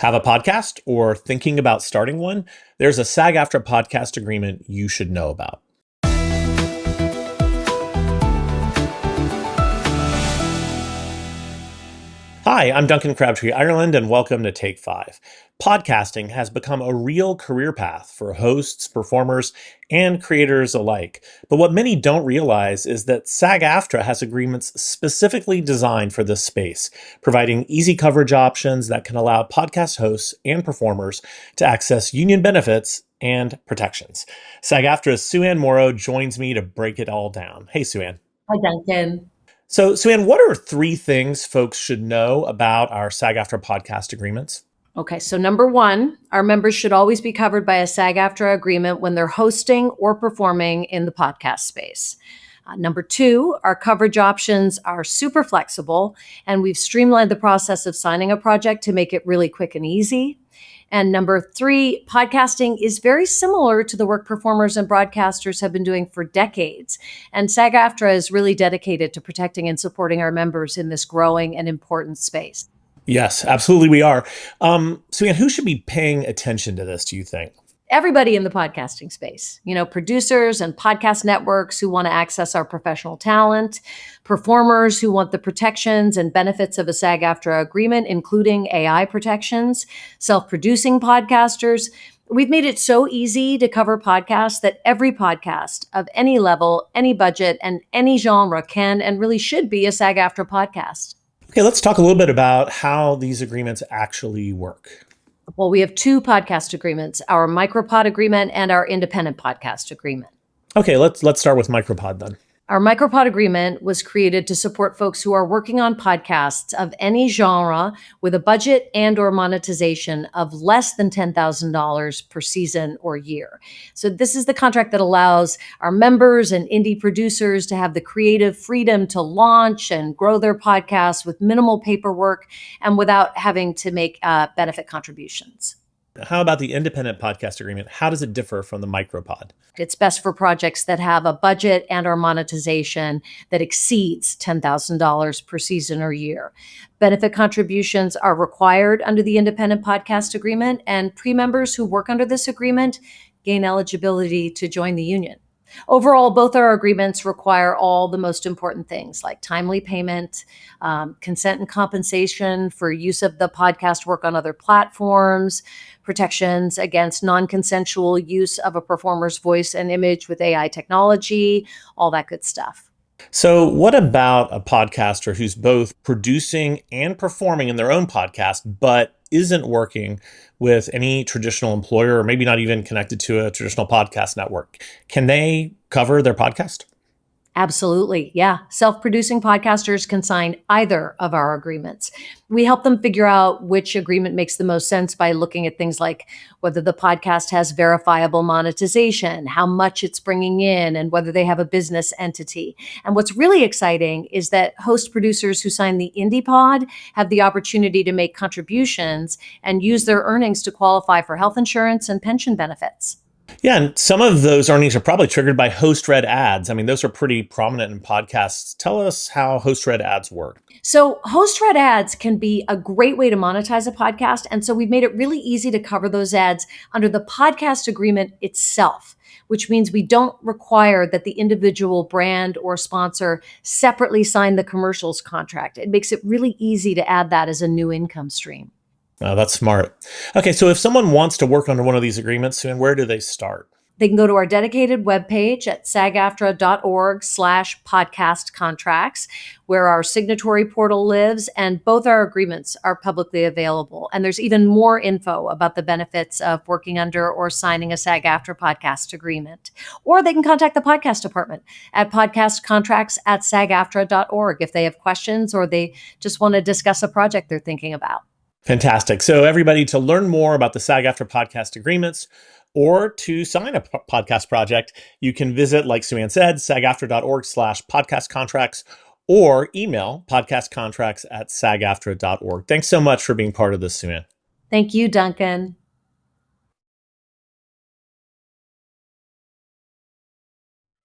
Have a podcast or thinking about starting one? There's a SAG-AFTRA podcast agreement you should know about. Hi, I'm Duncan Crabtree-Ireland, and welcome to Take 5. Podcasting has become a real career path for hosts, performers, and creators alike. But what many don't realize is that SAG-AFTRA has agreements specifically designed for this space, providing easy coverage options that can allow podcast hosts and performers to access union benefits and protections. SAG-AFTRA's Sue-Ann Morrow joins me to break it all down. Hey, Sue-Ann. Hi, Duncan. So, Sue-Ann, what are 3 things folks should know about our SAG-AFTRA podcast agreements? Okay, so number 1, our members should always be covered by a SAG-AFTRA agreement when they're hosting or performing in the podcast space. Number 2, our coverage options are super flexible, and we've streamlined the process of signing a project to make it really quick and easy. And number 3, podcasting is very similar to the work performers and broadcasters have been doing for decades. And SAG-AFTRA is really dedicated to protecting and supporting our members in this growing and important space. Yes, absolutely we are. Sue-Ann, who should be paying attention to this, do you think? Everybody in the podcasting space, producers and podcast networks who want to access our professional talent, performers who want the protections and benefits of a SAG-AFTRA agreement, including AI protections, self-producing podcasters. We've made it so easy to cover podcasts that every podcast of any level, any budget, and any genre can and really should be a SAG-AFTRA podcast. Okay, let's talk a little bit about how these agreements actually work. Well, we have 2 podcast agreements, our micropod agreement and our independent podcast agreement. Okay, let's start with micropod then. Our micropod agreement was created to support folks who are working on podcasts of any genre with a budget and or monetization of less than $10,000 per season or year. So this is the contract that allows our members and indie producers to have the creative freedom to launch and grow their podcasts with minimal paperwork and without having to make benefit contributions. How about the independent podcast agreement? How does it differ from the micropod? It's best for projects that have a budget and or monetization that exceeds $10,000 per season or year. Benefit contributions are required under the independent podcast agreement, and pre-members who work under this agreement gain eligibility to join the union. Overall, both our agreements require all the most important things like timely payment, consent and compensation for use of the podcast work on other platforms, protections against non-consensual use of a performer's voice and image with AI technology, all that good stuff. So what about a podcaster who's both producing and performing in their own podcast, but isn't working with any traditional employer or maybe not even connected to a traditional podcast network? Can they cover their podcast? Absolutely. Yeah. Self-producing podcasters can sign either of our agreements. We help them figure out which agreement makes the most sense by looking at things like whether the podcast has verifiable monetization, how much it's bringing in, and whether they have a business entity. And what's really exciting is that host producers who sign the Indie Pod have the opportunity to make contributions and use their earnings to qualify for health insurance and pension benefits. Yeah, and some of those earnings are probably triggered by host-read ads. I mean, those are pretty prominent in podcasts. Tell us how host-read ads work. So host-read ads can be a great way to monetize a podcast. And so we've made it really easy to cover those ads under the podcast agreement itself, which means we don't require that the individual brand or sponsor separately sign the commercials contract. It makes it really easy to add that as a new income stream. Oh, that's smart. Okay, so if someone wants to work under one of these agreements, Sue-Ann, where do they start? They can go to our dedicated webpage at sagaftra.org/podcast contracts, where our signatory portal lives, and both our agreements are publicly available. And there's even more info about the benefits of working under or signing a SAG-AFTRA podcast agreement. Or they can contact the podcast department at podcastcontracts@sagaftra.org if they have questions or they just want to discuss a project they're thinking about. Fantastic. So everybody, to learn more about the SAG-AFTRA podcast agreements or to sign a podcast project, you can visit, like Sue-Ann said, sagaftra.org/podcast contracts or email podcastcontracts@sagaftra.org. Thanks so much for being part of this, Sue-Ann. Thank you, Duncan.